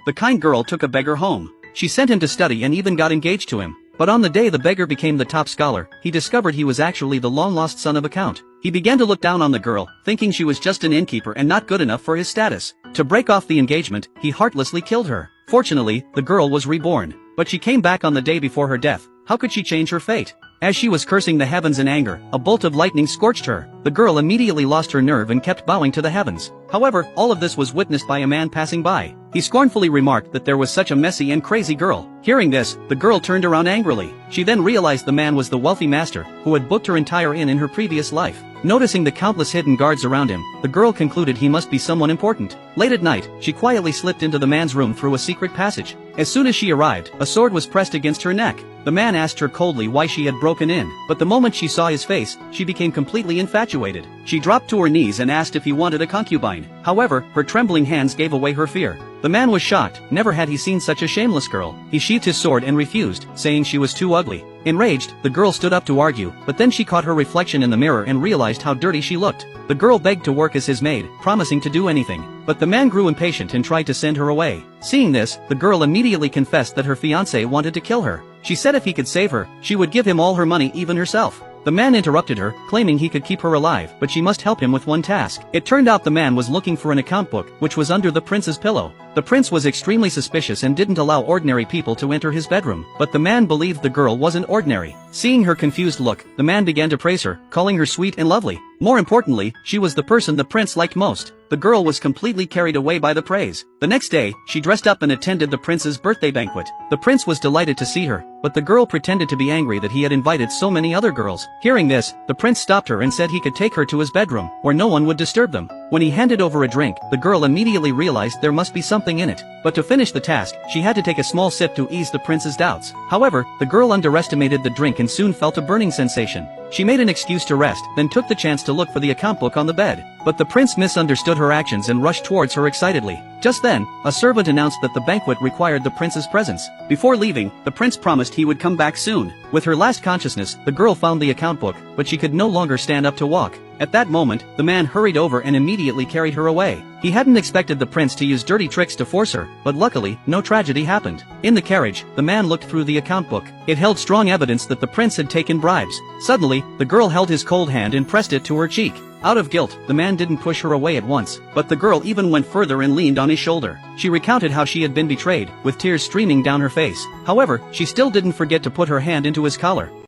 the kind girl took a beggar home. She sent him to study and even got engaged to him. But on the day the beggar became the top scholar, he discovered he was actually the long-lost son of a count. He began to look down on the girl, thinking she was just an innkeeper and not good enough for his status. To break off the engagement, he heartlessly killed her. Fortunately, the girl was reborn. But she came back on the day before her death. How could she change her fate? As she was cursing the heavens in anger, a bolt of lightning scorched her. The girl immediately lost her nerve and kept bowing to the heavens. However, all of this was witnessed by a man passing by. He scornfully remarked that there was such a messy and crazy girl. Hearing this, the girl turned around angrily. She then realized the man was the wealthy master, who had booked her entire inn in her previous life. Noticing the countless hidden guards around him, the girl concluded he must be someone important. Late at night, she quietly slipped into the man's room through a secret passage. As soon as she arrived, a sword was pressed against her neck. The man asked her coldly why she had broken in, but the moment she saw his face, she became completely infatuated. She dropped to her knees and asked if he wanted a concubine. However, her trembling hands gave away her fear. The man was shocked. Never had he seen such a shameless girl. He sheathed his sword and refused, saying she was too ugly. Enraged, the girl stood up to argue, but then she caught her reflection in the mirror and realized how dirty she looked. The girl begged to work as his maid, promising to do anything. But the man grew impatient and tried to send her away. Seeing this, the girl immediately confessed that her fiancé wanted to kill her. She said if he could save her, she would give him all her money, even herself. The man interrupted her, claiming he could keep her alive, but she must help him with one task. It turned out the man was looking for an account book, which was under the prince's pillow. The prince was extremely suspicious and didn't allow ordinary people to enter his bedroom, but the man believed the girl wasn't ordinary. Seeing her confused look, the man began to praise her, calling her sweet and lovely. More importantly, she was the person the prince liked most. The girl was completely carried away by the praise. The next day, she dressed up and attended the prince's birthday banquet. The prince was delighted to see her, but the girl pretended to be angry that he had invited so many other girls. Hearing this, the prince stopped her and said he could take her to his bedroom, where no one would disturb them. When he handed over a drink, the girl immediately realized there must be something in it. But to finish the task, she had to take a small sip to ease the prince's doubts. However, the girl underestimated the drink and soon felt a burning sensation. She made an excuse to rest, then took the chance to look for the account book on the bed. But the prince misunderstood her actions and rushed towards her excitedly. Just then, a servant announced that the banquet required the prince's presence. Before leaving, the prince promised he would come back soon. With her last consciousness, the girl found the account book, but she could no longer stand up to walk. At that moment, the man hurried over and immediately carried her away. He hadn't expected the prince to use dirty tricks to force her, but luckily, no tragedy happened. In the carriage, the man looked through the account book. It held strong evidence that the prince had taken bribes. Suddenly, the girl held his cold hand and pressed it to her cheek. Out of guilt, the man didn't push her away at once, but the girl even went further and leaned on his shoulder. She recounted how she had been betrayed, with tears streaming down her face. However, she still didn't forget to put her hand into his collar.